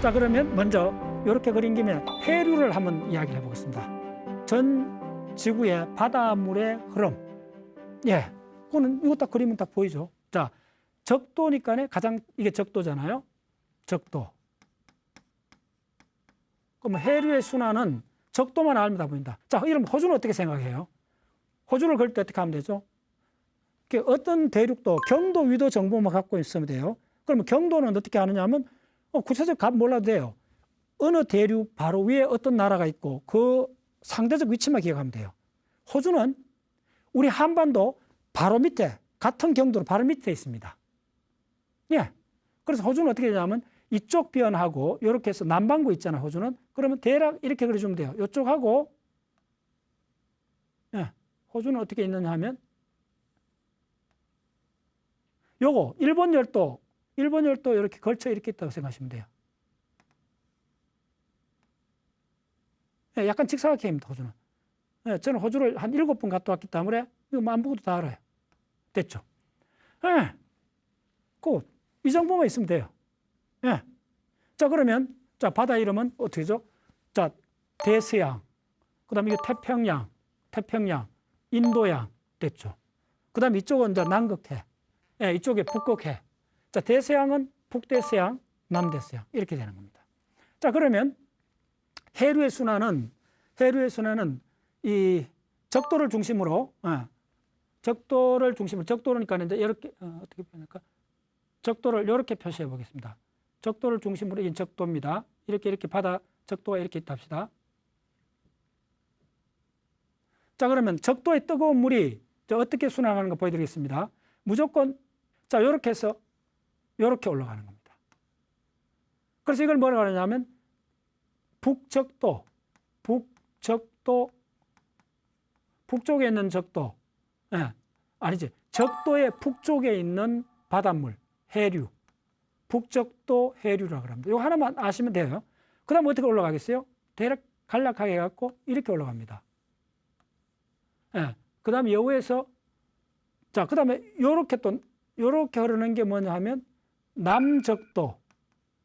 자, 그러면 먼저 이렇게 그린 김에 해류를 한번 이야기를 해보겠습니다. 전 지구의 바닷물의 흐름. 예, 그거는 이거 딱 그리면 딱 보이죠. 자, 적도니까 가장 이게 적도잖아요. 적도. 그럼 해류의 순환은 적도만 알면 다 보인다. 자, 이러면 호주는 어떻게 생각해요? 호주를 그릴 때 어떻게 하면 되죠? 어떤 대륙도 경도, 위도 정보만 갖고 있으면 돼요. 그러면 경도는 어떻게 하느냐 하면 구체적 값 몰라도 돼요. 어느 대륙 바로 위에 어떤 나라가 있고 그 상대적 위치만 기억하면 돼요. 호주는 우리 한반도 바로 밑에, 같은 경도로 바로 밑에 있습니다. 예. 그래서 호주는 어떻게 되냐면 이쪽 변하고 이렇게 해서 남반구 있잖아요. 호주는. 그러면 대략 이렇게 그려주면 돼요. 이쪽하고, 예. 호주는 어떻게 있느냐 하면 요거 일본 열도 이렇게 걸쳐 이렇게 있다고 생각하시면 돼요. 예, 약간 직사각형입니다. 호주는. 예, 저는 호주를 한 7번 갔다 왔기 때문에 이거 만보고도 다 알아요. 됐죠? 예. 이 정도만 있으면 돼요. 예. 자, 그러면 자, 바다 이름은 어떻게죠? 자, 대서양. 그다음에 이게 태평양, 인도양 됐죠. 그다음에 이쪽은 이제 남극해. 예, 이쪽에 북극해. 자, 대서양은 북대서양, 남대서양 이렇게 되는 겁니다. 자, 그러면 해류의 순환은 이 적도를 중심으로, 적도니까 이제 이렇게 어떻게 표현할까? 적도를 이렇게 표시해 보겠습니다. 적도를 중심으로 이 적도입니다. 이렇게 바다 적도가 이렇게 있다 합시다. 자, 그러면 적도의 뜨거운 물이 어떻게 순환하는 거 보여드리겠습니다. 무조건 자, 이렇게 해서 이렇게 올라가는 겁니다. 그래서 이걸 뭐라고 하냐면 북적도, 북쪽에 있는 적도, 아니지, 적도의 북쪽에 있는 바닷물, 해류, 북적도 해류라고 합니다. 이거 하나만 아시면 돼요. 그 다음에 어떻게 올라가겠어요? 대략 간략하게 해갖고 이렇게 올라갑니다. 그 다음에 여기에서, 자, 그 다음에 요렇게 흐르는 게 뭐냐 하면 남적도,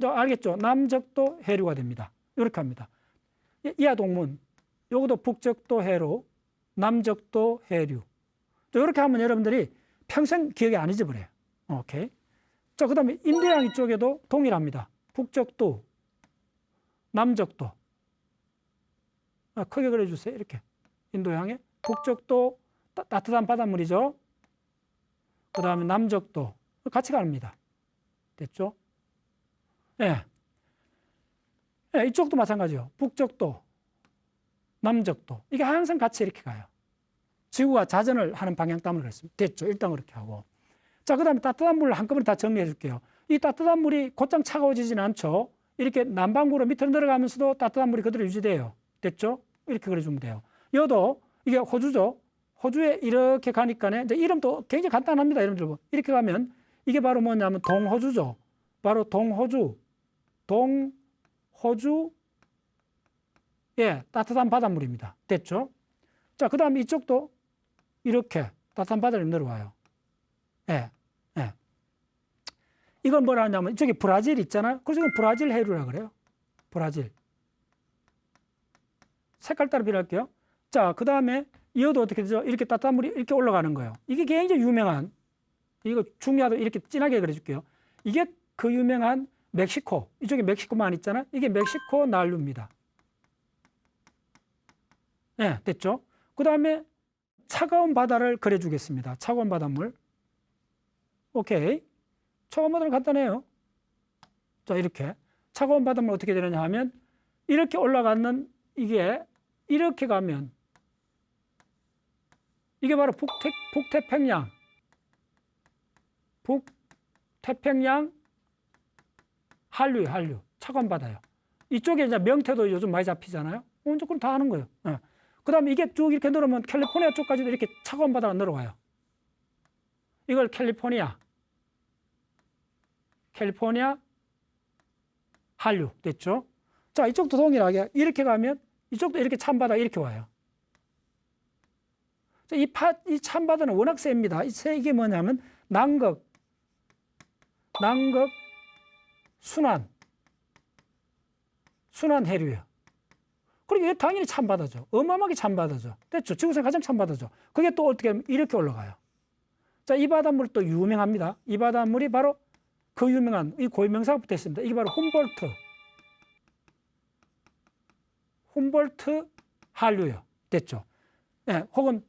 알겠죠? 남적도 해류가 됩니다. 이렇게 합니다. 이하 동문, 요것도 북적도 해류, 남적도 해류. 이렇게 하면 여러분들이 평생 기억이 안 잊어버려요. 오케이. 자, 그 다음에 인도양 이쪽에도 동일합니다. 북적도, 남적도. 크게 그려주세요. 이렇게. 인도양에 북적도 따뜻한 바닷물이죠. 그 다음에 남적도 같이 갑니다. 됐죠? 예. 예, 이쪽도 마찬가지요. 북적도, 남적도. 이게 항상 같이 이렇게 가요. 지구가 자전을 하는 방향 때문에 그랬습니다. 됐죠? 일단 그렇게 하고. 자, 그 다음에 따뜻한 물을 한꺼번에 다 정리해 줄게요. 이 따뜻한 물이 곧장 차가워지지는 않죠. 이렇게 남반구로 밑으로 내려가면서도 따뜻한 물이 그대로 유지돼요. 됐죠? 이렇게 그려주면 돼요. 여도 이게 호주죠. 호주에 이렇게 가니까 이제 이름도 굉장히 간단합니다. 이름들 이렇게 가면 이게 바로 뭐냐면 동호주죠. 바로 동호주, 예, 따뜻한 바닷물입니다. 됐죠? 자, 그 다음에 이쪽도 이렇게 따뜻한 바다로 내려와요. 예, 예. 이건 뭐라 하냐면 이쪽에 브라질 있잖아요. 그래서 이건 브라질 해류라고 그래요. 브라질. 색깔 따라 필요할게요. 자, 그 다음에 이어도 어떻게 되죠? 이렇게 따뜻한 물이 이렇게 올라가는 거예요. 이게 굉장히 유명한, 이거 중요하다 이렇게 진하게 그려줄게요. 이게 그 유명한 멕시코, 이쪽에 멕시코만 있잖아요. 이게 멕시코 난류입니다. 네, 됐죠? 그 다음에 차가운 바다를 그려주겠습니다. 차가운 바닷물. 오케이. 차가운 바다는 간단해요. 자, 이렇게. 차가운 바닷물 어떻게 되느냐 하면 이렇게 올라가는 이게 이렇게 가면 이게 바로 북태평양 한류예요, 한류. 차가운 바다예요. 이쪽에 이제 명태도 요즘 많이 잡히잖아요. 이제 그럼 다 하는 거예요. 그 다음에 이게 쭉 이렇게 내려오면 캘리포니아 쪽까지도 이렇게 차가운 바다가 내려와요. 이걸 캘리포니아 한류 됐죠? 자, 이쪽도 동일하게 이렇게 가면 이쪽도 이렇게 찬바다 이렇게 와요. 이 찬바다는 워낙 셉니다. 이게 뭐냐면 남극 순환 순환 해류예요. 그리고 이게 당연히 찬바다죠. 어마어마하게 찬바다죠. 됐죠? 지구상 가장 찬바다죠. 그게 또 어떻게 하면 이렇게 올라가요. 자, 이 바닷물 또 유명합니다. 이 바닷물이 바로 그 유명한 이 고유명사가 붙어 있습니다. 이게 바로 훔볼트 한류요. 됐죠? 예, 혹은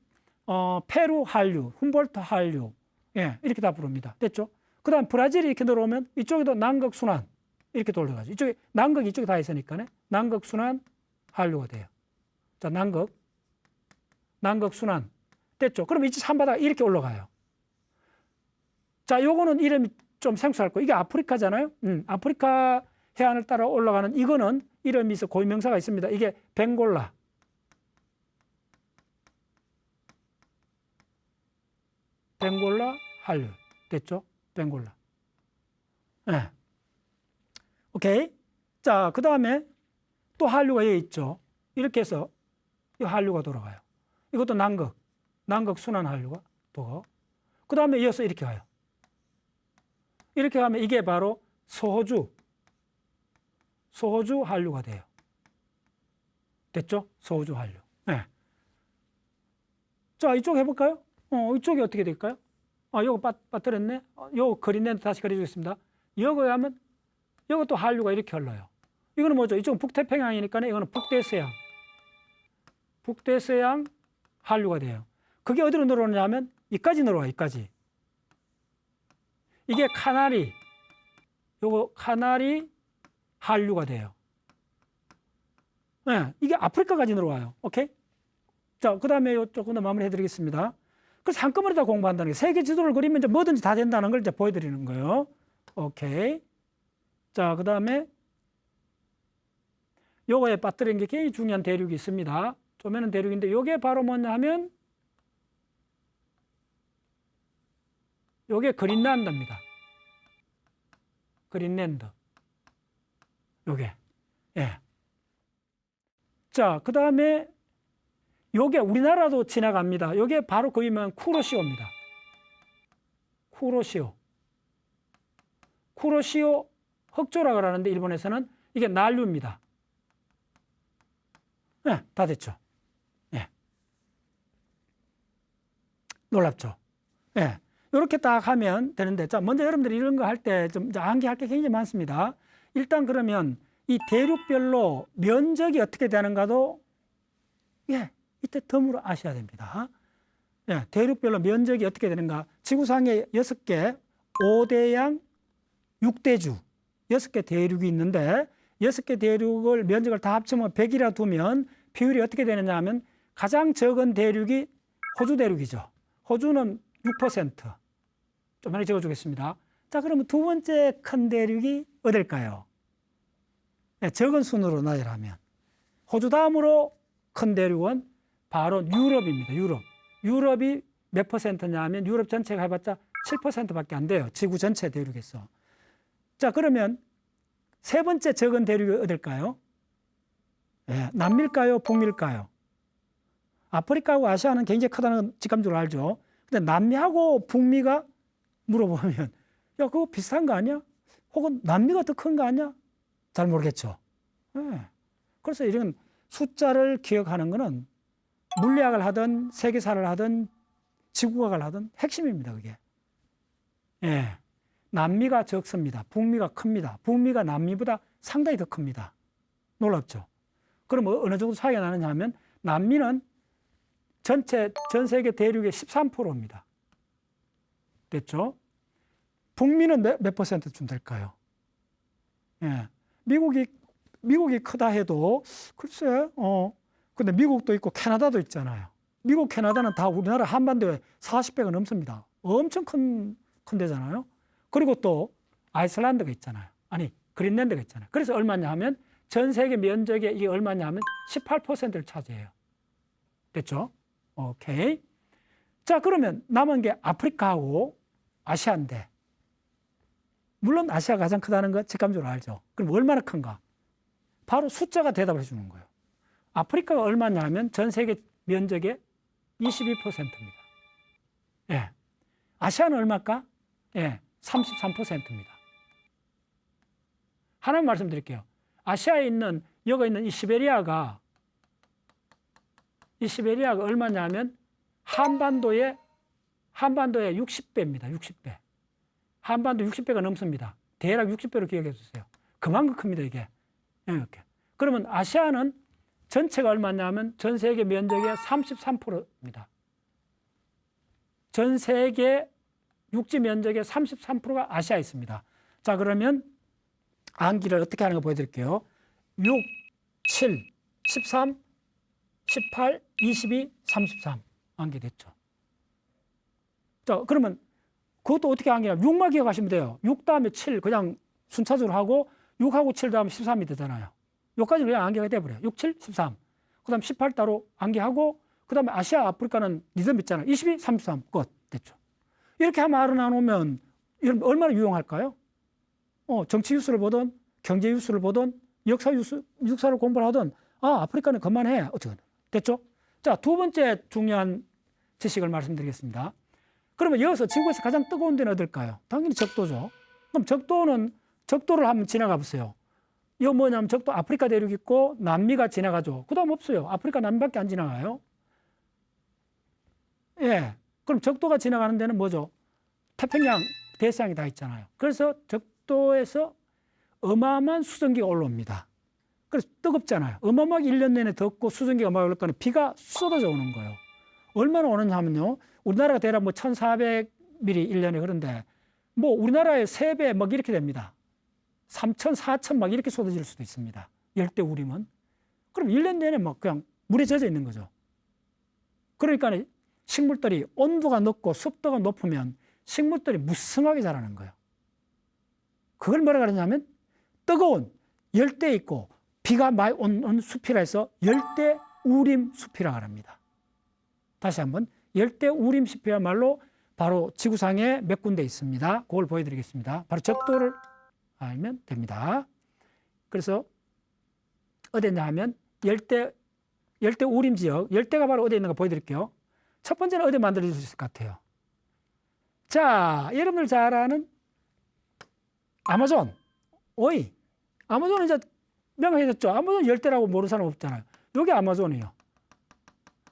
페루 한류, 훔볼트 한류, 예, 이렇게 다 부릅니다. 됐죠? 그다음 브라질이 이렇게 들어오면 이쪽에도 남극 순환 이렇게 돌려가죠. 이쪽에 남극 이쪽에 다 있으니까네 남극 순환 한류가 돼요. 자, 남극 순환 됐죠? 그럼 이제 산바다가 이렇게 올라가요. 자, 요거는 이름이 좀 생소할 거. 이게 아프리카잖아요. 아프리카 해안을 따라 올라가는 이거는 이름이 있어 고유명사가 있습니다. 이게 벵골라. 벵골라 한류. 됐죠? 벵골라. 네. 오케이. 자, 그 다음에 또 한류가 여기 있죠. 이렇게 해서 이 한류가 돌아가요. 이것도 남극 순환 한류가 돌아가고. 그 다음에 이어서 이렇게 가요. 이렇게 가면 이게 바로 서호주 한류가 돼요. 됐죠? 서호주 한류. 네. 자, 이쪽 해볼까요? 이쪽이 어떻게 될까요? 요거 빠뜨렸네. 요거 그린랜드 다시 그려주겠습니다. 여기 하면 이것도 한류가 이렇게 흘러요. 이거는 뭐죠? 이쪽은 북태평양이니까 이거는 북대서양 한류가 돼요. 그게 어디로 늘어오냐면 이까지 늘어와요. 이까지. 이게 카나리 한류가 돼요. 네, 이게 아프리카까지 늘어와요. 오케이? 자, 그 다음에 조금 더 마무리 해드리겠습니다. 그래서 한꺼번에 다 공부한다는 게 세계 지도를 그리면 이제 뭐든지 다 된다는 걸 이제 보여드리는 거예요. 오케이. 자, 그 다음에 요거에 빠뜨린 게 굉장히 중요한 대륙이 있습니다. 쪼매는 대륙인데 요게 바로 뭐냐 하면 요게 그린란드입니다. 그린랜드. 요게. 예. 자, 그 다음에 요게 우리나라도 지나갑니다. 요게 바로 그 유명한 쿠로시오입니다. 쿠로시오 흑조라 그러는데 일본에서는 이게 난류입니다. 네, 다 됐죠. 네. 놀랍죠. 네. 이렇게 딱 하면 되는데, 자, 먼저 여러분들이 이런 거 할 때 좀 암기할 게 굉장히 많습니다. 일단 그러면 이 대륙별로 면적이 어떻게 되는가도 예, 이때 덤으로 아셔야 됩니다. 예, 대륙별로 면적이 어떻게 되는가. 지구상에 6개, 5대양, 6대주, 6개 대륙이 있는데 6개 대륙을 면적을 다 합치면 100이라 두면 비율이 어떻게 되느냐 하면 가장 적은 대륙이 호주 대륙이죠. 호주는 6%. 좀 많이 적어주겠습니다. 자, 그러면 두 번째 큰 대륙이 어딜까요? 네, 적은 순으로 나열하면. 호주 다음으로 큰 대륙은 바로 유럽입니다. 유럽이 몇 퍼센트냐 하면 유럽 전체가 해봤자 7%밖에 안 돼요. 지구 전체 대륙에서. 자, 그러면 세 번째 적은 대륙이 어딜까요? 네, 남미일까요? 북미일까요? 아프리카하고 아시아는 굉장히 크다는 건 직감적으로 알죠. 근데 남미하고 북미가 물어보면 야, 그거 비슷한 거 아니야? 혹은 남미가 더 큰 거 아니야? 잘 모르겠죠. 네. 그래서 이런 숫자를 기억하는 거는 물리학을 하든 세계사를 하든 지구과학을 하든 핵심입니다. 그게. 예. 남미가 적습니다. 북미가 큽니다. 북미가 남미보다 상당히 더 큽니다. 놀랍죠? 그럼 어느 정도 차이가 나느냐 하면 남미는 전 세계 대륙의 13%입니다. 됐죠? 북미는 몇 퍼센트쯤 될까요? 예. 미국이 크다 해도 글쎄, 근데 미국도 있고 캐나다도 있잖아요. 미국, 캐나다는 다 우리나라 한반도에 40배가 넘습니다. 엄청 큰 데잖아요. 그리고 또 아이슬란드가 있잖아요. 아니, 그린랜드가 있잖아요. 그래서 얼마냐 하면 전 세계 면적의 이게 얼마냐 하면 18%를 차지해요. 됐죠? 오케이. 자, 그러면 남은 게 아프리카하고 아시아인데, 물론 아시아가 가장 크다는 거 직감적으로 알죠. 그럼 얼마나 큰가? 바로 숫자가 대답을 해주는 거예요. 아프리카가 얼마냐 하면 전 세계 면적의 22%입니다. 예. 아시아는 얼마일까? 예. 33%입니다. 하나 말씀드릴게요. 아시아에 있는 여기 있는 이 시베리아가 얼마냐면 한반도의 60배입니다. 60배. 한반도 60배가 넘습니다. 대략 60배로 기억해 주세요. 그만큼 큽니다, 이게. 이렇게. 그러면 아시아는 전체가 얼마냐면 전 세계 면적의 33%입니다. 전 세계 육지 면적의 33%가 아시아에 있습니다. 자, 그러면 암기를 어떻게 하는 거 보여드릴게요. 6, 7, 13, 18, 22, 33 암기됐죠. 자, 그러면 그것도 어떻게 암기하면 6만 기억하시면 돼요. 6 다음에 7 그냥 순차적으로 하고 6하고 7 다음에 13이 되잖아요. 여기까지는 그냥 암기가 돼버려요. 6, 7, 13. 그 다음 18 따로 암기하고 그 다음에 아시아, 아프리카는 리듬 있잖아요. 22, 33 끝. 됐죠. 이렇게 하면 나누면 여러분 얼마나 유용할까요? 정치 뉴스를 보든 경제 뉴스를 보든 역사를 공부를 하든 아프리카는 그만해. 어쨌든 됐죠? 자, 두 번째 중요한 지식을 말씀드리겠습니다. 그러면 여기서 지구에서 가장 뜨거운 데는 어딜까요? 당연히 적도죠. 그럼 적도를 한번 지나가 보세요. 이거 뭐냐면 적도 아프리카 대륙 있고 남미가 지나가죠. 그 다음 없어요. 아프리카 남미밖에 안 지나가요. 예. 그럼 적도가 지나가는 데는 뭐죠? 태평양 대서양이 다 있잖아요. 그래서 적도에서 어마어마한 수증기가 올라옵니다. 그래서 뜨겁잖아요. 어마어마하게 1년 내내 덥고 수증기가 막 올라올 거는 비가 쏟아져 오는 거예요. 얼마나 오느냐 하면요. 우리나라가 대략 1,400mm 1년에 그런데 우리나라의 3배 막 이렇게 됩니다. 3,000, 4,000 막 이렇게 쏟아질 수도 있습니다. 열대우림은. 그럼 1년 내내 막 그냥 물에 젖어 있는 거죠. 그러니까 식물들이 온도가 높고 습도가 높으면 식물들이 무성하게 자라는 거예요. 그걸 뭐라 그러냐면 뜨거운 열대에 있고 비가 많이 오는 숲이라 해서 열대우림 숲이라고 합니다. 다시 한번 열대우림 숲이야말로 바로 지구상에 몇 군데 있습니다. 그걸 보여드리겠습니다. 바로 적도를 알면 됩니다. 그래서 어디냐 하면 열대우림 지역, 열대가 바로 어디에 있는가 보여드릴게요. 첫 번째는 어디 만들어질 수 있을 것 같아요? 자, 여러분들 잘 아는 아마존, 아마존은 이제 명확해졌죠. 아마존 열대라고 모르는 사람 없잖아요. 여기 아마존이에요.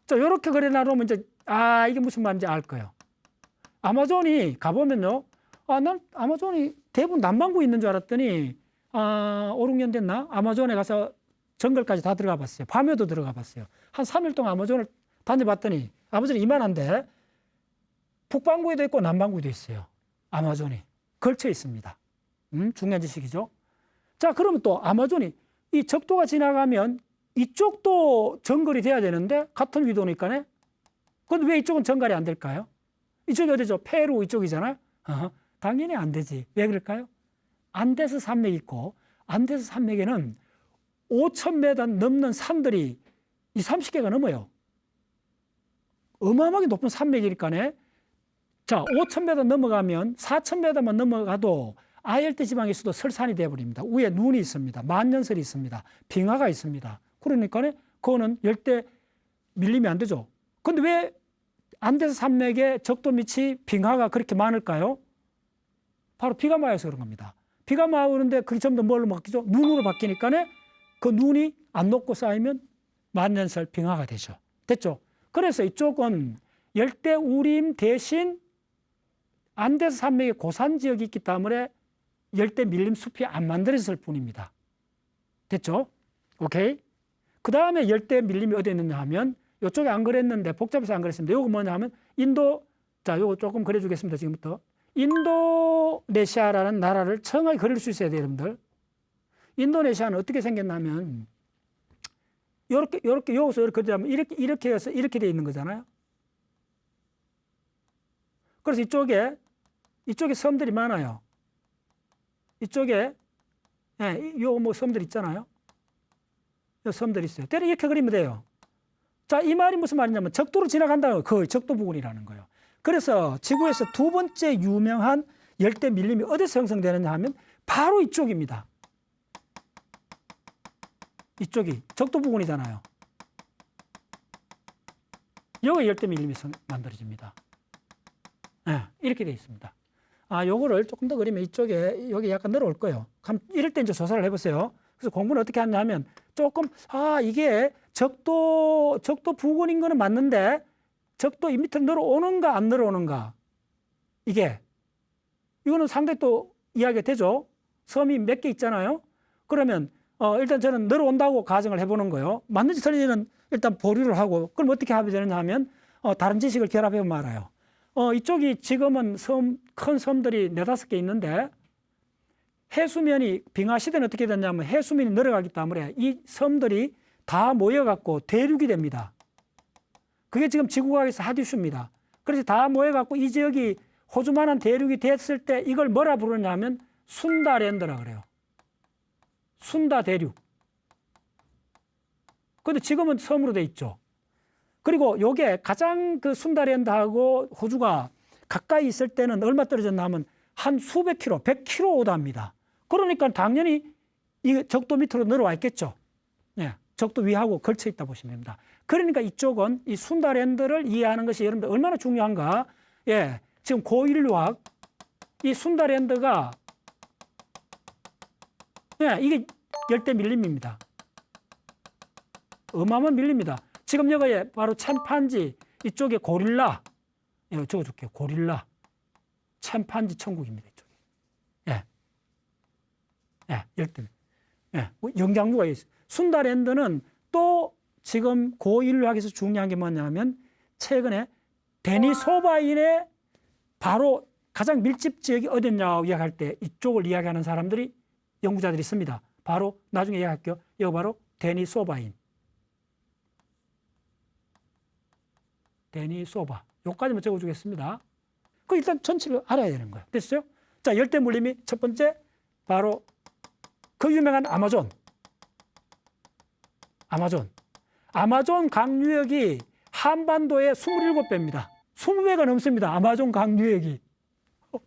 자, 이렇게 그려놔놓으면 이제 이게 무슨 말인지 알 거예요. 아마존이 가보면요. 난 아마존이 대부분 남반구에 있는 줄 알았더니 5, 6년 됐나? 아마존에 가서 정글까지 다 들어가 봤어요. 밤에도 들어가 봤어요. 한 3일 동안 아마존을 다녀봤더니 아마존이 이만한데 북반구에도 있고 남반구에도 있어요. 아마존이 걸쳐 있습니다. 중요한 지식이죠. 자, 그러면 또 아마존이 이 적도가 지나가면 이쪽도 정글이 돼야 되는데 같은 위도니까네. 그런데 왜 이쪽은 정갈이 안 될까요? 이쪽이 어디죠? 페루 이쪽이잖아요. 당연히 안 되지. 왜 그럴까요? 안데스 산맥이 있고 안데스 산맥에는 5,000m 넘는 산들이 30개가 넘어요. 어마어마하게 높은 산맥이니까네. 자, 5,000m 넘어가면 4,000m만 넘어가도 아열대 지방의 수도 설산이 되어버립니다. 위에 눈이 있습니다. 만년설이 있습니다. 빙하가 있습니다. 그러니까 그거는 열대 밀림이 안 되죠. 근데 왜 안데스 산맥의 적도 밑이 빙하가 그렇게 많을까요? 바로 비가 많아서 그런 겁니다. 비가 많으는데 그게 전부 뭘로 바뀌죠? 눈으로 바뀌니까 그 눈이 안 녹고 쌓이면 만년설 빙하가 되죠. 됐죠? 그래서 이쪽은 열대우림 대신 안데스 산맥의 고산 지역이 있기 때문에 열대 밀림 숲이 안 만들어졌을 뿐입니다. 됐죠? 오케이? 그 다음에 열대 밀림이 어디 있느냐 하면 이쪽에 안 그랬는데 복잡해서 안 그랬습니다. 이거 뭐냐 하면 자, 요거 조금 그려주겠습니다. 지금부터. 인도네시아라는 나라를 정확히 그릴 수 있어야 돼요, 여러분들. 인도네시아는 어떻게 생겼냐면 요렇게 여기서 이렇게 그리자면 이렇게 해서 이렇게 돼 있는 거잖아요. 그래서 이쪽에 섬들이 많아요. 이쪽에 요 섬들 있잖아요. 요 섬들 있어요. 때려 이렇게 그리면 돼요. 자, 이 말이 무슨 말이냐면 적도로 지나간다는 거예요. 적도 부근이라는 거예요. 그래서 지구에서 두 번째 유명한 열대 밀림이 어디서 형성되느냐 하면 바로 이쪽입니다. 이쪽이 적도 부근이잖아요. 여기 열대 밀림이 만들어집니다. 이렇게 되어 있습니다. 요거를 조금 더 그리면 이쪽에 여기 약간 늘어올 거예요. 이럴 때 이제 조사를 해보세요. 그래서 공부는 어떻게 하냐면 조금 이게 적도 부근인 거는 맞는데 적도 이 밑으로 늘어오는가 안 늘어오는가 이거는 상당히 또 이야기가 되죠. 섬이 몇 개 있잖아요. 그러면 일단 저는 늘어온다고 가정을 해보는 거예요. 맞는지 틀린지는 일단 보류를 하고 그럼 어떻게 하면 되느냐 하면 다른 지식을 결합해보면 알아요. 이쪽이 지금은 큰 섬들이 4-5개 있는데 해수면이 빙하 시대는 어떻게 됐냐면 해수면이 늘어가기 때문에 이 섬들이 다 모여갖고 대륙이 됩니다. 그게 지금 지구과학에서 핫이슈입니다. 그래서 다 모여갖고 이 지역이 호주만한 대륙이 됐을 때 이걸 뭐라 부르냐면 순다랜드라 그래요. 순다 대륙. 근데 지금은 섬으로 돼 있죠. 그리고 요게 가장 그 순다랜드하고 호주가 가까이 있을 때는 얼마 떨어졌나 하면 한 수백 킬로, 100킬로 오답니다. 그러니까 당연히 이 적도 밑으로 내려와 있겠죠. 예, 적도 위하고 걸쳐 있다 보시면 됩니다. 그러니까 이쪽은 이 순다랜드를 이해하는 것이 여러분들 얼마나 중요한가. 예, 지금 고인류학 이 순다랜드가 이게 열대 밀림입니다. 어마어마한 밀림입니다. 지금 여기에 바로 챔판지 이쪽에 고릴라 적어줄게요. 고릴라 챔판지 천국입니다. 이쪽에. 열대. 영장류가 있어요. 순다랜드는 또 지금 고인류학에서 중요한 게 뭐냐면 최근에 데니소바인의 바로 가장 밀집 지역이 어딨냐고 이야기할 때 이쪽을 이야기하는 사람들이 연구자들이 있습니다. 바로 나중에 이야기할게요. 이거 바로 데니소바인. 데니소바. 요까지만 적어주겠습니다. 그 일단 전체를 알아야 되는 거예요. 됐어요? 자, 열대 물림이 첫 번째 바로 그 유명한 아마존 강유역이 한반도의 27배입니다. 20배가 넘습니다. 아마존 강유역이.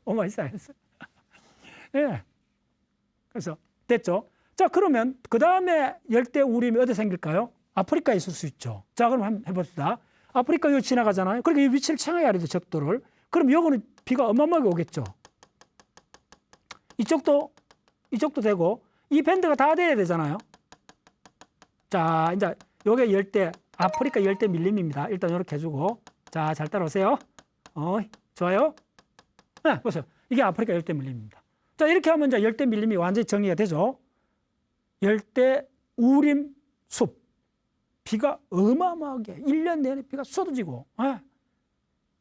어마이사이언스. 예. 그래서 됐죠. 자, 그러면 그 다음에 열대 우림이 어디 생길까요? 아프리카에 있을 수 있죠. 자, 그럼 한번 해봅시다. 아프리카 여기 지나가잖아요. 그러니까 이 위치를 정하게 알아야 돼, 적도를. 그럼 여기는 비가 어마어마하게 오겠죠. 이쪽도 되고, 이 밴드가 다 돼야 되잖아요. 자, 이제 요게 아프리카 열대 밀림입니다. 일단 이렇게 해주고. 자, 잘 따라오세요. 좋아요. 네, 보세요. 이게 아프리카 열대 밀림입니다. 자, 이렇게 하면 이제 열대 밀림이 완전히 정리가 되죠. 열대 우림 숲. 비가 어마어마하게 1년 내내 비가 쏟아지고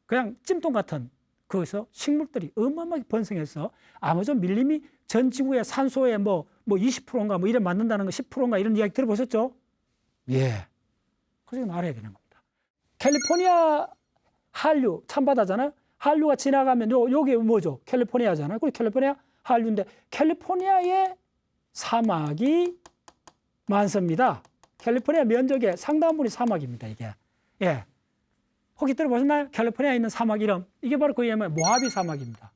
그냥 찜통 같은 거기서 식물들이 어마어마하게 번성해서 아마존 밀림이 전 지구의 산소의 뭐 20%인가 뭐 이래 맞는다는 거 10%인가 이런 이야기 들어보셨죠? 예. 그래서 이건 알아야 되는 겁니다. 캘리포니아 한류 찬바다잖아요. 한류가 지나가면 요게 뭐죠? 캘리포니아잖아요. 그리고 캘리포니아 한류인데 캘리포니아에 사막이 많습니다. 캘리포니아 면적의 상당 부분이 사막입니다. 이게. 예. 혹시 들어보셨나요? 캘리포니아에 있는 사막 이름. 이게 바로 그 이름은 모하비 사막입니다.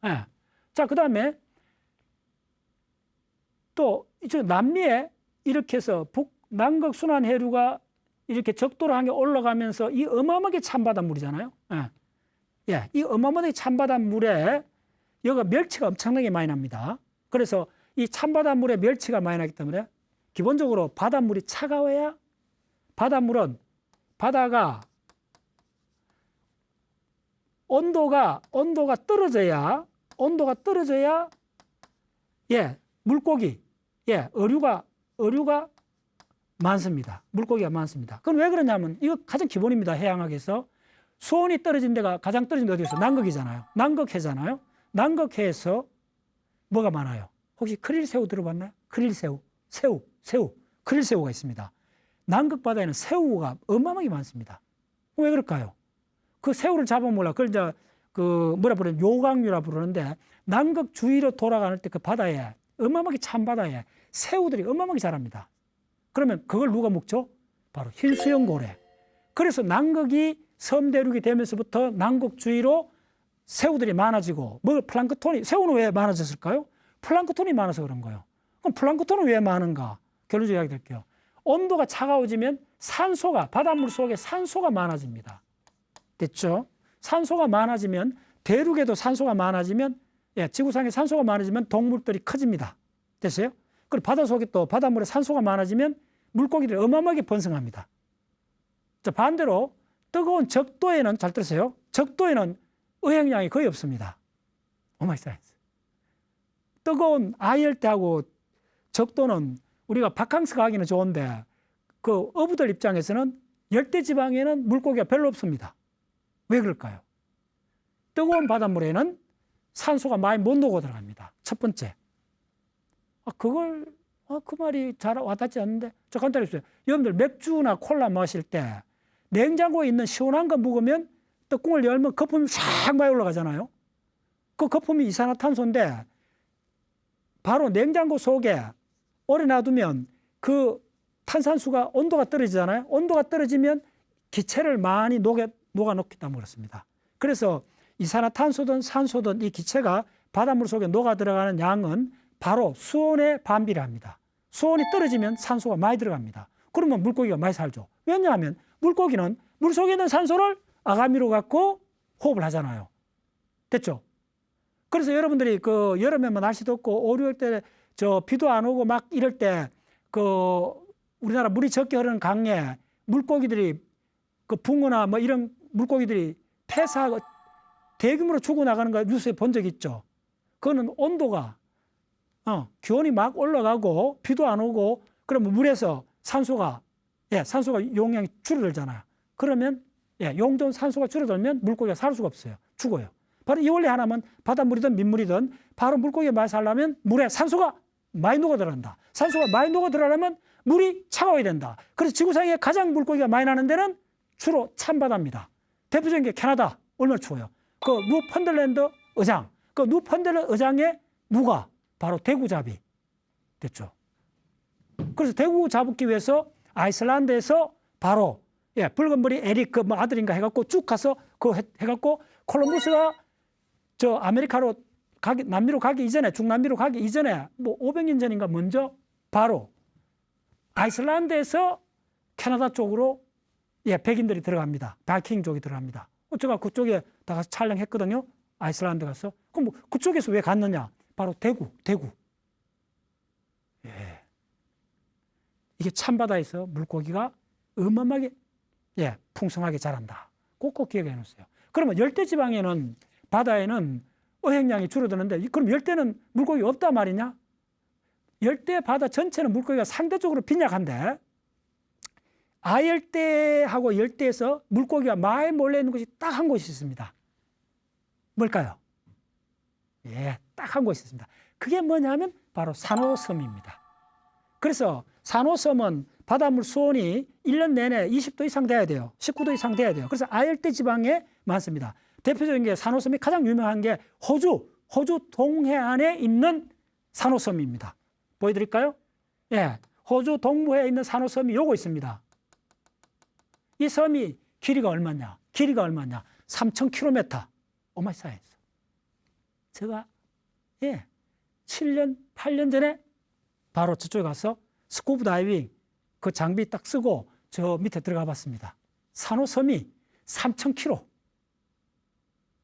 예. 자, 그 다음에 또 이쪽 남미에 이렇게 해서 북남극 순환 해류가 이렇게 적도를 향해 올라가면서 이 어마어마하게 찬바닷물이잖아요. 예. 이 어마어마하게 찬바닷물에 여기가 멸치가 엄청나게 많이 납니다. 그래서 이 찬바닷물에 멸치가 많이 나기 때문에 기본적으로 바닷물이 차가워야 바닷물은 바다가 온도가 떨어져야 물고기 어류가 많습니다. 물고기가 많습니다. 그럼 왜 그러냐면 이거 가장 기본입니다. 해양학에서 수온이 떨어진 데가 가장 떨어진 데 어디겠어요? 남극이잖아요. 남극해잖아요. 남극해에서 뭐가 많아요? 혹시 크릴새우 들어봤나요? 크릴새우, 새우, 크릴새우가 있습니다. 남극 바다에는 새우가 어마어마하게 많습니다. 왜 그럴까요? 그 새우를 잡아먹으려고 그걸 이제 요강류라 부르는데 남극 주위로 돌아가는 때 그 바다에 어마어마하게 찬 바다에 새우들이 어마어마하게 자랍니다. 그러면 그걸 누가 먹죠? 바로 흰수염고래. 그래서 남극이 섬대륙이 되면서부터 남극 주위로 새우들이 많아지고 플랑크톤이 새우는 왜 많아졌을까요? 플랑크톤이 많아서 그런 거예요. 그럼 플랑크톤은 왜 많은가? 결론적으로 이야기 드릴게요. 온도가 차가워지면 바닷물 속에 산소가 많아집니다. 됐죠? 산소가 많아지면 대륙에도 산소가 많아지면 예, 지구상에 산소가 많아지면 동물들이 커집니다. 됐어요? 그리고 바다 속에 또 바닷물에 산소가 많아지면 물고기들이 어마어마하게 번성합니다. 자, 반대로 뜨거운 적도에는, 잘 들으세요, 적도에는 어획량이 거의 없습니다. 오마이 사이언스. 뜨거운 아열대하고 적도는 우리가 바캉스 가기는 좋은데 그 어부들 입장에서는 열대 지방에는 물고기가 별로 없습니다. 왜 그럴까요? 뜨거운 바닷물에는 산소가 많이 못 녹아 들어갑니다. 첫 번째. 그 말이 잘 와닿지 않는데, 저 간단히 해주세요. 여러분들 맥주나 콜라 마실 때 냉장고에 있는 시원한 거 먹으면 뚜껑을 열면 거품이 샥 많이 올라가잖아요. 그 거품이 이산화탄소인데 바로 냉장고 속에 오래 놔두면 그 탄산수가 온도가 떨어지잖아요. 온도가 떨어지면 기체를 많이 녹아놓기 때문에 그렇습니다. 그래서 이산화탄소든 산소든 이 기체가 바닷물 속에 녹아 들어가는 양은 바로 수온에 반비례합니다. 수온이 떨어지면 산소가 많이 들어갑니다. 그러면 물고기가 많이 살죠. 왜냐하면 물고기는 물속에 있는 산소를 아가미로 갖고 호흡을 하잖아요. 됐죠? 그래서 여러분들이 그 여름에만 날씨 덥고 5, 6월 때 저 비도 안 오고 막 이럴 때 그 우리나라 물이 적게 흐르는 강에 물고기들이 그 붕어나 뭐 이런 물고기들이 폐사하고 대규모로 죽어나가는 거 뉴스에 본 적 있죠? 그거는 온도가 기온이 막 올라가고 비도 안 오고 그러면 물에서 산소가 용량이 줄어들잖아요. 그러면 용존 산소가 줄어들면 물고기가 살 수가 없어요. 죽어요. 바로 이 원리 하나면 바닷물이든 민물이든 바로 물고기가 많이 살려면 물에 산소가 많이 녹아 들어간다. 산소가 많이 녹아 들어가려면 물이 차가워야 된다. 그래서 지구상에 가장 물고기가 많이 나는 데는 주로 찬바다입니다. 대표적인 게 캐나다. 얼마나 추워요. 그 뉴펀들랜드 어장. 그 뉴펀들랜드 어장의 누가? 바로 대구잡이. 됐죠. 그래서 대구 잡기 위해서 아이슬란드에서 바로 붉은 머리 에릭 그 뭐 아들인가 해갖고 쭉 가서 그거 해갖고 콜럼버스가 저 아메리카로 남미로 가기 이전에 중남미로 가기 이전에 뭐 500년 전인가 먼저 바로 아이슬란드에서 캐나다 쪽으로 백인들이 들어갑니다. 바이킹족이 들어갑니다. 제가 그쪽에 다 가서 촬영했거든요. 아이슬란드 가서. 그럼 뭐 그쪽에서 왜 갔느냐? 바로 대구. 이게 찬바다에서 물고기가 어마어마하게 풍성하게 자란다. 꼭꼭 기억해 놓으세요. 그러면 열대지방에는 바다에는 어획량이 줄어드는데 그럼 열대는 물고기가 없단 말이냐? 열대 바다 전체는 물고기가 상대적으로 빈약한데 아열대하고 열대에서 물고기가 많이 몰려있는 곳이 딱 한 곳이 있습니다. 뭘까요? 딱 한 곳이 있습니다. 그게 뭐냐면 바로 산호섬입니다. 그래서 산호섬은 바닷물 수온이 1년 내내 20도 이상 돼야 돼요. 19도 이상 돼야 돼요. 그래서 아열대 지방에 많습니다. 대표적인 게 산호섬이 가장 유명한 게 호주 동해안에 있는 산호섬입니다. 보여드릴까요? 호주 동부에 있는 산호섬이 요거 있습니다. 이 섬이 길이가 얼마냐? 3,000km. 오마이 사이언스. 제가 7년, 8년 전에 바로 저쪽에 가서 스쿠버 다이빙 그 장비 딱 쓰고 저 밑에 들어가 봤습니다. 산호섬이 3,000km.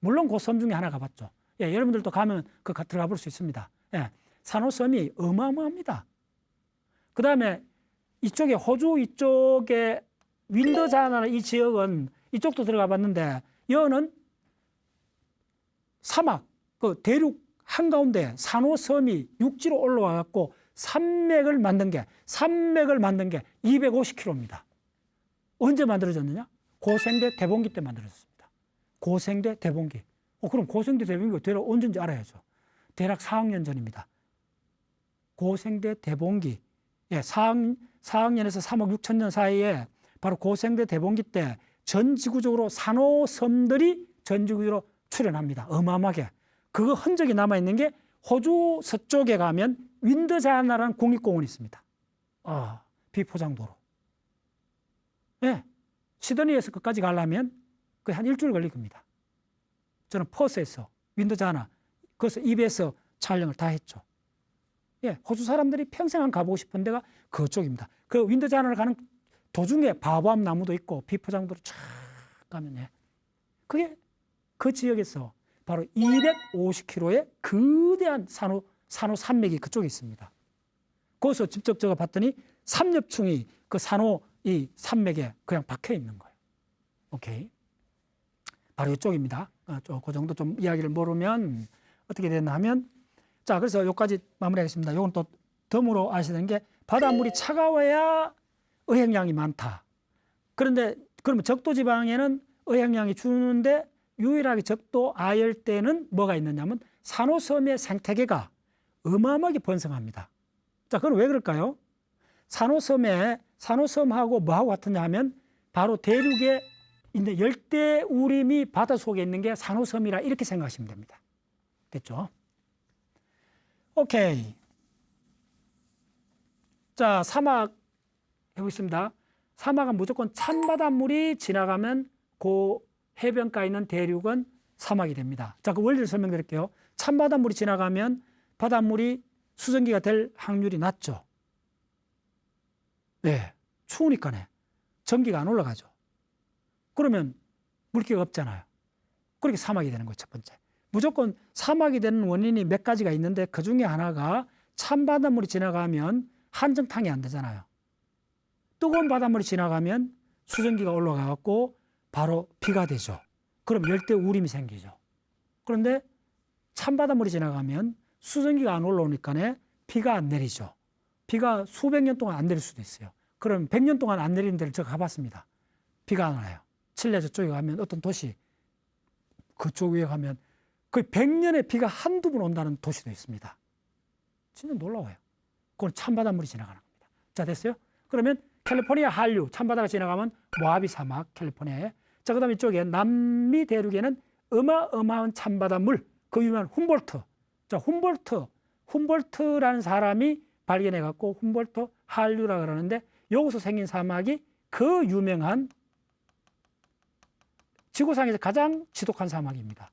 물론 그 섬 중에 하나 가봤죠. 여러분들도 가면 들어가 볼 수 있습니다. 산호섬이 어마어마합니다. 그 다음에 이쪽에 호주 이쪽에 윈더자나는 이 지역은 이쪽도 들어가 봤는데 여는 사막, 그 대륙 한가운데 산호섬이 육지로 올라와 갖고 산맥을 만든 게 250km입니다. 언제 만들어졌느냐? 고생대 대봉기 때 만들어졌습니다. 고생대 대봉기. 그럼 고생대 대봉기가 대략 언제인지 알아야죠. 대략 4학년 전입니다. 고생대 대봉기. 4학년에서 3억 6천 년 사이에 바로 고생대 대봉기 때 전 지구적으로 산호섬들이 전 지구적으로 출현합니다. 어마어마하게. 그거 흔적이 남아있는 게 호주 서쪽에 가면 윈더자나라는 국립공원이 있습니다. 비포장도로. 시드니에서 끝까지 가려면 거의 한 일주일 걸릴 겁니다. 저는 퍼스에서 윈더자나, 거기서 EBS 촬영을 다 했죠. 호주 사람들이 평생 한 가보고 싶은 데가 그쪽입니다. 그 윈더자나를 가는 도중에 바오밤 나무도 있고 비포장도로 쫙 가면 그게 그 지역에서 바로 250km의 거대한 산호 산맥이 그쪽에 있습니다. 거기서 직접 제가 봤더니 삼엽충이 그 산호 이 산맥에 그냥 박혀 있는 거예요. 오케이. 바로 이쪽입니다. 그 정도 좀 이야기를 모르면 어떻게 되나 하면, 자, 그래서 여기까지 마무리하겠습니다. 이건 또 덤으로 아시는 게, 바닷물이 차가워야 의행량이 많다. 그런데 그러면 적도 지방에는 의행량이 주는데 유일하게 적도 아열대는 뭐가 있느냐면 산호섬의 생태계가 어마어마하게 번성합니다. 자, 그건 왜 그럴까요? 산호섬하고 뭐하고 같으냐 하면 바로 대륙에 있는 열대우림이 바닷속에 있는 게 산호섬이라 이렇게 생각하시면 됩니다. 됐죠? 오케이. 자, 사막 해보겠습니다. 사막은 무조건 찬바닷물이 지나가면 그 해변가에 있는 대륙은 사막이 됩니다. 자, 그 원리를 설명드릴게요. 찬바닷물이 지나가면 바닷물이 수증기가 될 확률이 낮죠. 네, 추우니까네. 전기가 안 올라가죠. 그러면 물기가 없잖아요. 그렇게 사막이 되는 거예요, 첫 번째. 무조건 사막이 되는 원인이 몇 가지가 있는데 그 중에 하나가 찬바닷물이 지나가면 한정탕이 안 되잖아요. 뜨거운 바닷물이 지나가면 수증기가 올라가고 바로 비가 되죠. 그럼 열대우림이 생기죠. 그런데 찬바닷물이 지나가면 수증기가 안 올라오니까 비가 안 내리죠. 비가 수백 년 동안 안 내릴 수도 있어요. 그럼 100년 동안 안 내리는 데를 제가 가봤습니다. 비가 안 와요. 칠레 저쪽에 가면 어떤 도시, 그쪽 위에 가면 거의 100년에 비가 한두 번 온다는 도시도 있습니다. 진짜 놀라워요. 그건 찬바닷물이 지나가는 겁니다. 자, 됐어요? 그러면 캘리포니아 한류, 찬바다가 지나가면 모하비 사막, 캘리포니아에. 자, 그 다음에 이쪽에 남미 대륙에는 어마어마한 찬바닷물, 그 유명한 훔볼트. 자, 훔볼트라는 사람이 발견해갖고 훔볼트 한류라 그러는데, 여기서 생긴 사막이 그 유명한 지구상에서 가장 지독한 사막입니다.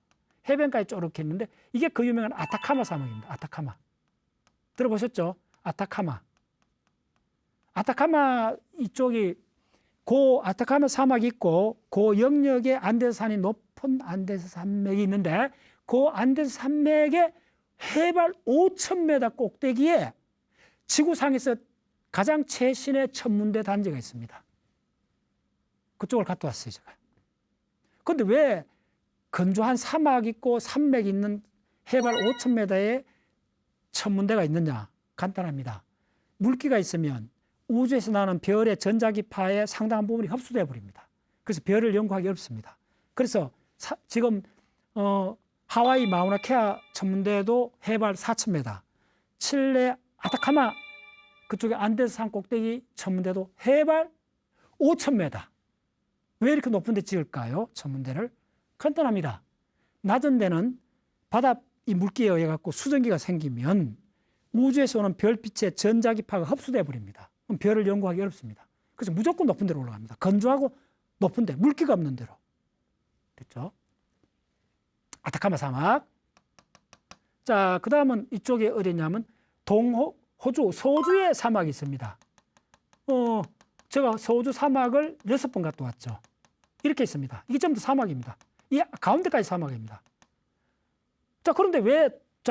해변가에 쪼렇게 있는데 이게 그 유명한 아타카마 사막입니다. 아타카마. 들어보셨죠? 아타카마 이쪽이 그 아타카마 사막이 있고 그 영역에 안데스산이 높은 안데스 산맥이 있는데 그 안데스 산맥의 해발 5,000m 꼭대기에 지구상에서 가장 최신의 천문대 단지가 있습니다. 그쪽을 갔다 왔어요, 제가. 그런데 왜 건조한 사막 있고 산맥이 있는 해발 5,000m의 천문대가 있느냐? 간단합니다. 물기가 있으면 우주에서 나오는 별의 전자기파의 상당한 부분이 흡수되어 버립니다. 그래서 별을 연구하기 어렵습니다. 그래서 지금 하와이 마우나케아 천문대도 해발 4,000m, 칠레 아타카마 그쪽에 안데스산 꼭대기 천문대도 해발 5,000m. 왜 이렇게 높은 데 지을까요? 천문대를. 간단합니다. 낮은 데는 바다 이 물기에 의해 갖고 수증기가 생기면 우주에서 오는 별빛의 전자기파가 흡수돼 버립니다. 그럼 별을 연구하기 어렵습니다. 그래서 무조건 높은 데로 올라갑니다. 건조하고 높은 데, 물기가 없는 데로. 됐죠? 아타카마 사막. 자, 그 다음은 이쪽에 어디냐면 호주, 서주에 사막이 있습니다. 제가 서주 사막을 6번 갔다 왔죠. 이렇게 있습니다. 이게 전부 다 사막입니다. 이 가운데까지 사막입니다. 자, 그런데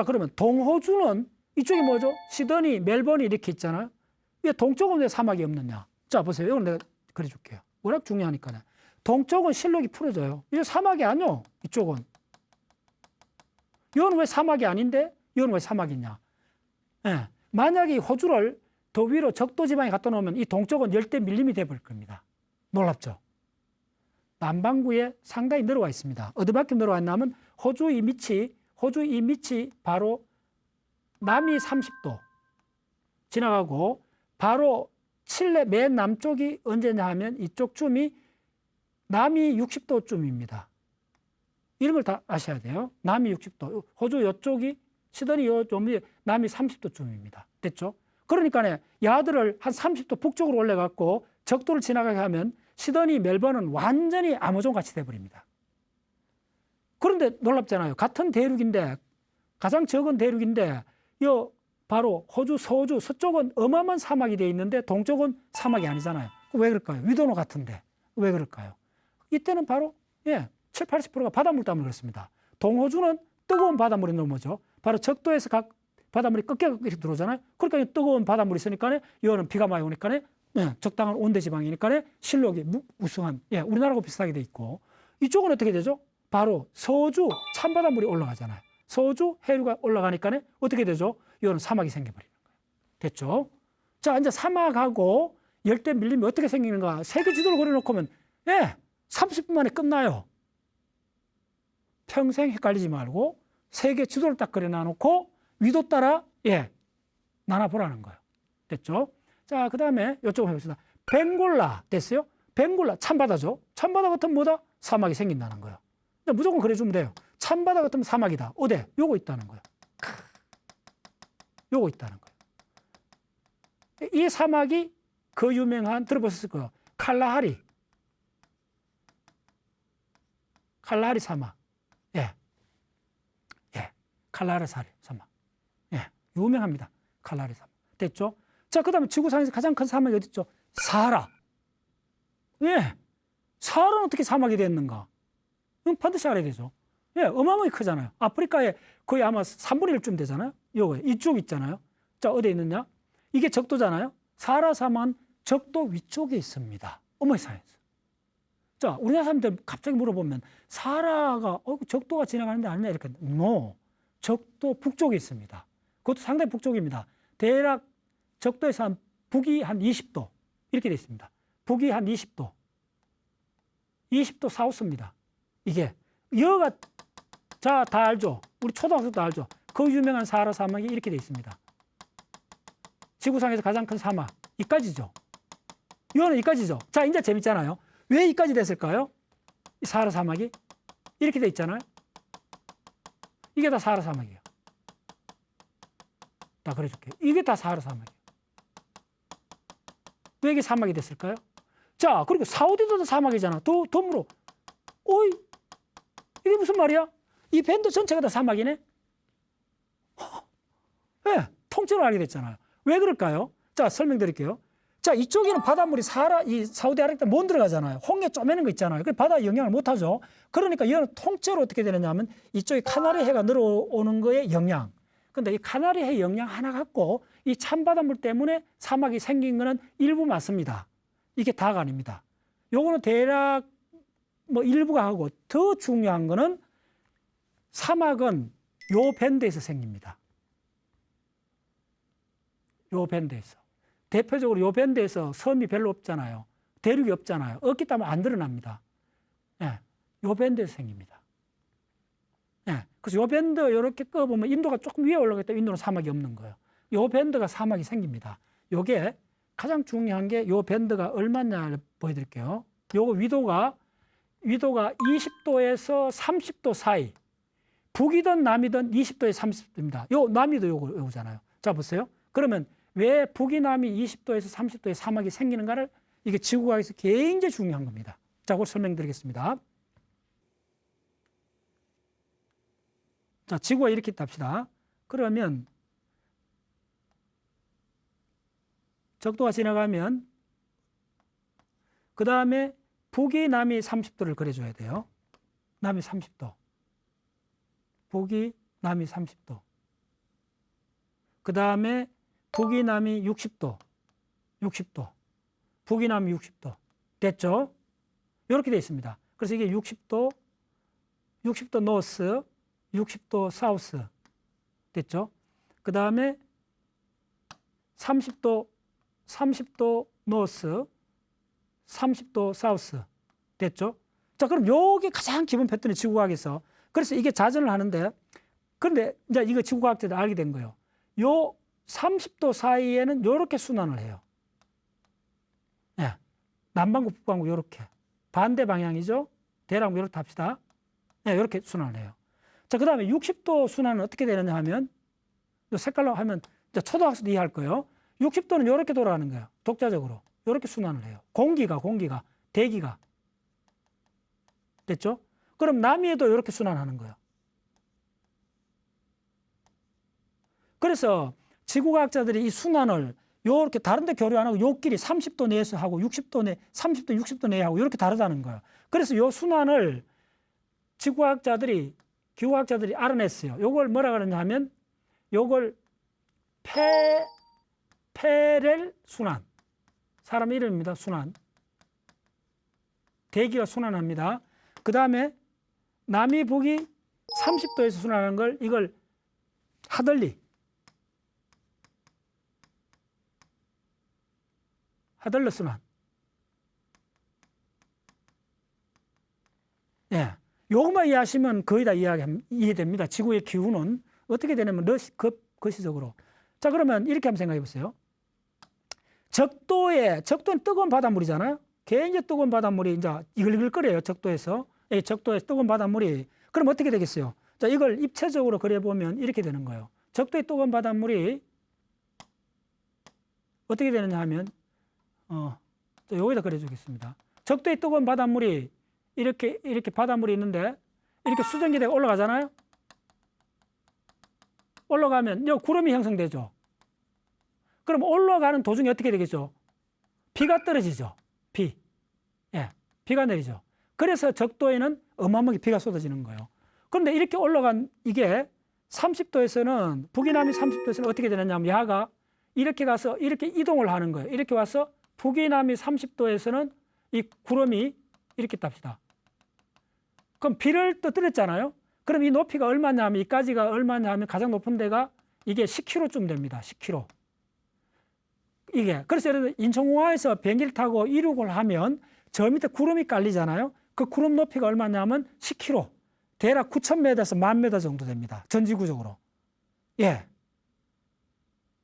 그러면 동호주는 이쪽이 뭐죠? 시드니, 멜번이 이렇게 있잖아요. 왜 동쪽은 왜 사막이 없느냐? 자, 보세요. 이건 내가 그려줄게요. 워낙 중요하니까요. 동쪽은 실록이 풀어져요. 이게 사막이 아니요. 이쪽은. 이건 왜 사막이 아닌데? 이건 왜 사막이냐? 예. 만약에 호주를 더 위로 적도 지방에 갖다 놓으면 이 동쪽은 열대 밀림이 돼버릴 겁니다. 놀랍죠? 남반구에 상당히 내려와 있습니다. 어디밖에 내려와 있냐면 호주 이 밑이 바로 남이 30도 지나가고 바로 칠레 맨 남쪽이 언제냐 하면 이쪽쯤이 남이 60도쯤입니다. 이런 걸 다 아셔야 돼요. 남이 60도. 호주 이쪽이 시드니 요점이 남이 30도쯤입니다. 됐죠? 그러니까 야들을 한 30도 북쪽으로 올려갖고 적도를 지나가게 하면 시드니, 멜번은 완전히 아마존 같이 돼버립니다. 그런데 놀랍잖아요. 같은 대륙인데, 가장 적은 대륙인데, 바로 호주, 서주, 서쪽은 어마어마한 사막이 되어 있는데 동쪽은 사막이 아니잖아요. 왜 그럴까요? 위도노 같은데. 왜 그럴까요? 이때는 바로 7, 80%가 바닷물 때문에 그렇습니다. 동호주는 뜨거운 바닷물이 넘어오죠. 바로 적도에서 각 바닷물이 꺾여 이렇게 들어오잖아요. 그러니까 뜨거운 바닷물이 있으니까 이거는 비가 많이 오니까 적당한 온대 지방이니까 실록이 우수한 우리나라하고 비슷하게 돼 있고 이쪽은 어떻게 되죠? 바로 서주 찬바닷물이 올라가잖아요. 서주 해류가 올라가니까 어떻게 되죠? 이거는 사막이 생겨버리는 거예요. 됐죠? 자, 이제 사막하고 열대 밀림이 어떻게 생기는가? 세계 지도를 그려놓고 하면 30분 만에 끝나요. 평생 헷갈리지 말고 세계 지도를 딱 그려놔놓고 위도 따라 나눠보라는 거예요. 됐죠? 자, 그 다음에 이쪽으로 해봅시다. 벵골라 됐어요? 벵골라 찬바다죠. 찬바다 같으면 뭐다? 사막이 생긴다는 거예요. 무조건 그래주면 돼요. 찬바다 같으면 사막이다. 어디? 요거 있다는 거예요. 요거 있다는 거예요. 이 사막이 그 유명한 들어보셨을 거예요. 칼라하리 사막. 칼라하리 사막. 유명합니다. 칼라하리 사막. 됐죠? 자, 그 다음에 지구상에서 가장 큰 사막이 어디 있죠? 사하라. 사하라는 어떻게 사막이 됐는가? 이건 반드시 알아야 되죠. 어마어마하게 크잖아요. 아프리카에 거의 아마 3분의 1쯤 되잖아요. 요거 이쪽 있잖아요. 자, 어디에 있느냐? 이게 적도잖아요. 사하라 사막은 적도 위쪽에 있습니다. 어머 이상해서. 자, 우리나라 사람들 갑자기 물어보면 사하라가 적도가 지나가는데 아니냐 이렇게. No. 적도 북쪽에 있습니다. 그것도 상당히 북쪽입니다. 대략 적도에서 한 북이 한 20도 이렇게 돼 있습니다. 북이 한 20도. 20도 사우스입니다. 이게 여가 자, 다 알죠? 우리 초등학생도 다 알죠? 그 유명한 사하라 사막이 이렇게 돼 있습니다. 지구상에서 가장 큰 사막 이까지죠. 이거는 이까지죠. 자, 이제 재밌잖아요. 왜 이까지 됐을까요? 이 사하라 사막이 이렇게 돼 있잖아요. 이게 다 사하라 사막이에요. 다 그래줄게요. 이게 다 사하라 사막이에요. 왜 이게 사막이 됐을까요? 자, 그리고 사우디도 사막이잖아. 덤으로. 어이, 이게 무슨 말이야? 이 밴드 전체가 다 사막이네? 통째로 알게 됐잖아요. 왜 그럴까요? 자, 설명드릴게요. 자, 이쪽에는 바닷물이 이 사우디아라비아 못 들어가잖아요. 홍해 쪼매는 거 있잖아요. 그 바다에 영향을 못 하죠. 그러니까 이거는 통째로 어떻게 되느냐 하면 이쪽에 카나리 해가 늘어오는 거에 영향. 근데 이 카나리 해 영향 하나 갖고 이 찬바닷물 때문에 사막이 생긴 거는 일부 맞습니다. 이게 다가 아닙니다. 요거는 대략 뭐 일부가 하고 더 중요한 거는 사막은 요 밴드에서 생깁니다. 요 밴드에서. 대표적으로 요 밴드에서 섬이 별로 없잖아요. 대륙이 없잖아요. 없기 때문에 안 드러납니다. 요 밴드에서 생깁니다. 그래서 요 밴드 이렇게 꺼보면 인도가 조금 위에 올라가기 때문에 인도는 사막이 없는 거예요. 요 밴드가 사막이 생깁니다. 요게 가장 중요한 게 요 밴드가 얼마냐를 보여드릴게요. 요거 위도가 20도에서 30도 사이. 북이든 남이든 20도에서 30도입니다. 요 남이도 요거잖아요. 자, 보세요. 그러면 왜 북이 남이 20도에서 30도의 사막이 생기는가를 이게 지구과학에서 굉장히 중요한 겁니다. 자, 그걸 설명드리겠습니다. 자, 지구가 이렇게 있답시다. 그러면 적도가 지나가면 그 다음에 북이 남이 30도를 그려줘야 돼요. 남이 30도. 북이 남이 30도. 그 다음에 북이 남이 60도. 북이 남이 60도. 됐죠? 이렇게 되어 있습니다. 그래서 이게 60도 노스, 60도 사우스. 됐죠? 그 다음에 30도 노스, 30도 사우스. 됐죠? 자, 그럼 요게 가장 기본 패턴이 지구과학에서. 그래서 이게 자전을 하는데, 그런데 이제 이거 지구과학자들 알게 된 거예요. 요 30도 사이에는 요렇게 순환을 해요. 남반구, 북반구 요렇게. 반대 방향이죠? 대략 요렇게 합시다. 요렇게 순환을 해요. 자, 그 다음에 60도 순환은 어떻게 되느냐 하면, 요 색깔로 하면 초등학생도 이해할 거예요. 60도는 요렇게 돌아가는 거예요. 독자적으로. 요렇게 순환을 해요. 공기가, 대기가. 됐죠? 그럼 남이에도 이렇게 순환하는 거예요. 그래서 지구과학자들이 이 순환을 요렇게 다른 데 교류 안 하고 요 길이 30도 내에서 하고 30도, 60도 내에 하고 이렇게 다르다는 거예요. 그래서 요 순환을 지구과학자들이 기후학자들이 알아냈어요. 요걸 뭐라 그러냐 하면 요걸 페렐 순환. 사람 이름입니다. 순환. 대기가 순환합니다. 그 다음에 남이 북이 30도에서 순환하는 걸 이걸 하들리. 하들러 순환. 예. 요것만 이해하시면 거의 다 이해됩니다. 지구의 기후는 어떻게 되냐면 거시적으로. 자, 그러면 이렇게 한번 생각해 보세요. 적도는 뜨거운 바닷물이잖아요. 굉장히 뜨거운 바닷물이 이제 이글이글거려요. 적도에서. 예, 적도에서 뜨거운 바닷물이. 그럼 어떻게 되겠어요? 자, 이걸 입체적으로 그려보면 이렇게 되는 거예요. 적도의 뜨거운 바닷물이 어떻게 되느냐 하면, 여기다 그려주겠습니다. 적도의 뜨거운 바닷물이 이렇게 바닷물이 있는데, 이렇게 수증기대가 올라가잖아요? 올라가면, 여기 구름이 형성되죠? 그럼 올라가는 도중에 어떻게 되겠죠? 비가 떨어지죠? 예, 비가 내리죠. 그래서 적도에는 어마어마하게 비가 쏟아지는 거예요. 그런데 이렇게 올라간 이게 30도에서는, 북이남이 30도에서는 어떻게 되느냐 하면 야가 이렇게 가서 이렇게 이동을 하는 거예요. 이렇게 와서 북이남이 30도에서는 이 구름이 이렇게 탑시다. 그럼 비를 떠들었잖아요. 그럼 이 높이가 얼마냐 하면 이까지가 얼마냐 하면 가장 높은 데가 이게 10km쯤 됩니다. 10km. 이게. 그래서 예를 들어 인천공항에서 비행기를 타고 이륙을 하면 저 밑에 구름이 깔리잖아요. 그 구름 높이가 얼마냐 하면 10km. 대략 9,000m에서 10,000m 정도 됩니다. 전지구적으로. 예.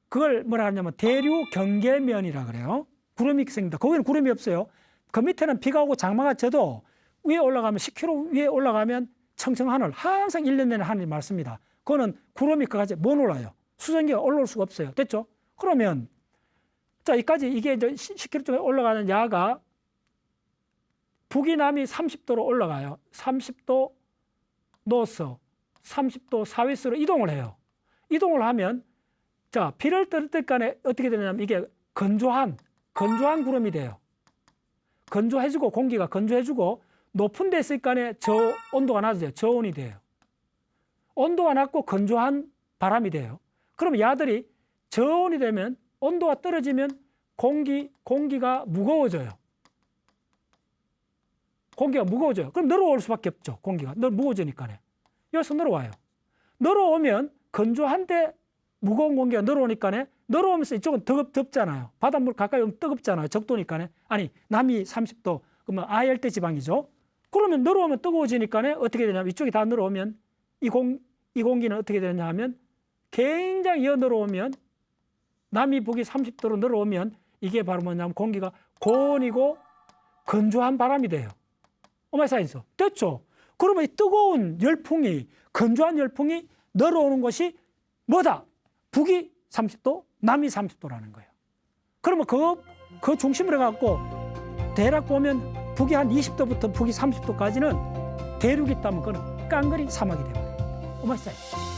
그걸 뭐라 하냐면 대류 경계면이라 그래요. 구름이 생긴다. 거기는 구름이 없어요. 그 밑에는 비가 오고 장마가 져도 위에 올라가면 10km 위에 올라가면 청청하늘, 항상 1년 내내 하늘이 맑습니다. 그거는 구름이 그까지 못 올라요. 수증기가 올라올 수가 없어요. 됐죠? 그러면 자, 이까지 이게 이제 10km 쪽에 올라가는 야가 북이 남이 30도로 올라가요. 30도 노스, 30도 사웨스로 이동을 해요. 이동을 하면 자, 비를 떨을 간에 어떻게 되냐면 이게 건조한 구름이 돼요. 건조해지고 공기가 건조해지고 높은 데 있을 간에 저 온도가 낮아져요. 저온이 돼요. 온도가 낮고 건조한 바람이 돼요. 그럼 야들이 저온이 되면 온도가 떨어지면 공기가 무거워져요. 공기가 무거워져요. 그럼 늘어올 수밖에 없죠. 공기가 무거워지니까요. 여기서 늘어와요. 늘어오면 건조한데 무거운 공기가 늘어오니까 늘어오면서 이쪽은 덥잖아요. 바닷물 가까이 오면 뜨겁잖아요. 적도니까. 아니, 남이 30도, 그러면 아열대 지방이죠. 그러면 늘어오면 뜨거워지니까 어떻게 되냐면 이쪽이 다 늘어오면 이 공기는 어떻게 되느냐 하면 굉장히 늘어오면 남이 북이 30도로 늘어오면 이게 바로 뭐냐면 공기가 고온이고 건조한 바람이 돼요. 오마이사이즈. 됐죠? 그러면 이 뜨거운 열풍이, 건조한 열풍이 늘어오는 것이 뭐다? 북이 30도, 남이 30도라는 거예요. 그러면 그 중심을 해갖고 대략 보면 북이 한 20도부터 북이 30도까지는 대륙이 있다면 그건 깡그리 사막이 되거든요. 오마이사이즈.